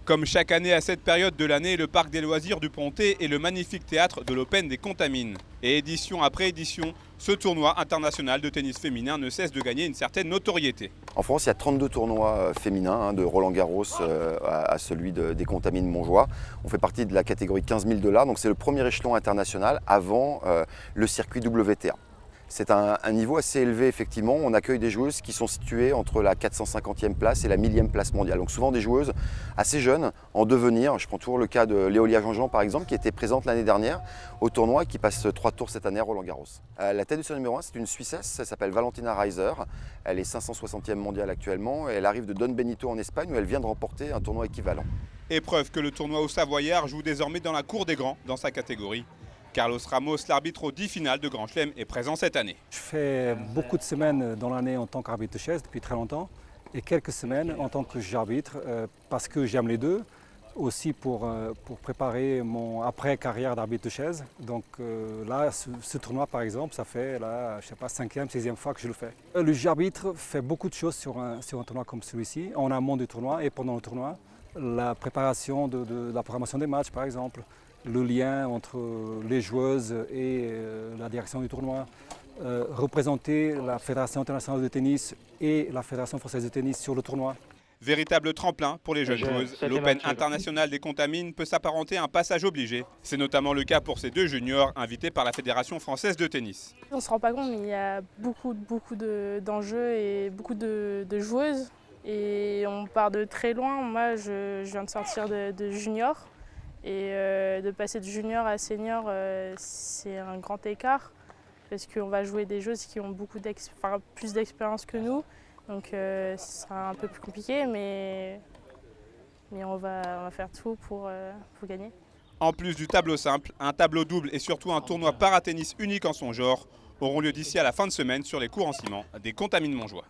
Comme chaque année à cette période de l'année, le parc des loisirs du Pontet est le magnifique théâtre de l'Open des Contamines. Et édition après édition, ce tournoi international de tennis féminin ne cesse de gagner une certaine notoriété. En France, il y a 32 tournois féminins, de Roland-Garros à celui des Contamines Montjoie. On fait partie de la catégorie 15 000 $, donc c'est le premier échelon international avant le circuit WTA. C'est un niveau assez élevé, effectivement. On accueille des joueuses qui sont situées entre la 450e place et la 1000e place mondiale. Donc souvent des joueuses assez jeunes, en devenir. Je prends toujours le cas de Léolia Jean-Jean, par exemple, qui était présente l'année dernière au tournoi et qui passe 3 tours cette année à Roland-Garros. La tête de série numéro 1, c'est une Suissesse, elle s'appelle Valentina Reiser. Elle est 560e mondiale actuellement et elle arrive de Don Benito en Espagne où elle vient de remporter un tournoi équivalent. Épreuve que le tournoi au Savoyard joue désormais dans la cour des grands dans sa catégorie. Carlos Ramos, l'arbitre aux 10 finales de Grand Chelem, est présent cette année. Je fais beaucoup de semaines dans l'année en tant qu'arbitre de chaise depuis très longtemps et quelques semaines en tant que juge arbitre parce que j'aime les deux, aussi pour préparer mon après-carrière d'arbitre de chaise. Donc là, ce tournoi par exemple, ça fait là, je sais pas, 5e, 6e fois que je le fais. Le juge arbitre fait beaucoup de choses sur un tournoi comme celui-ci, en amont du tournoi et pendant le tournoi. La préparation de la programmation des matchs par exemple, le lien entre les joueuses et la direction du tournoi, représenter la Fédération internationale de tennis et la Fédération française de tennis sur le tournoi. Véritable tremplin pour les jeunes joueuses, l'Open international des Contamines peut s'apparenter à un passage obligé. C'est notamment le cas pour ces deux juniors invités par la Fédération française de tennis. On ne se rend pas compte, mais il y a beaucoup d'enjeux et beaucoup de joueuses. Et on part de très loin. Moi, je viens de sortir de junior. Et de passer de junior à senior, c'est un grand écart parce qu'on va jouer des joueuses qui ont plus d'expérience que nous. Donc ce sera un peu plus compliqué, mais on va faire tout pour gagner. En plus du tableau simple, un tableau double et surtout un tournoi paratennis unique en son genre auront lieu d'ici à la fin de semaine sur les cours en ciment des Contamines Montjoie.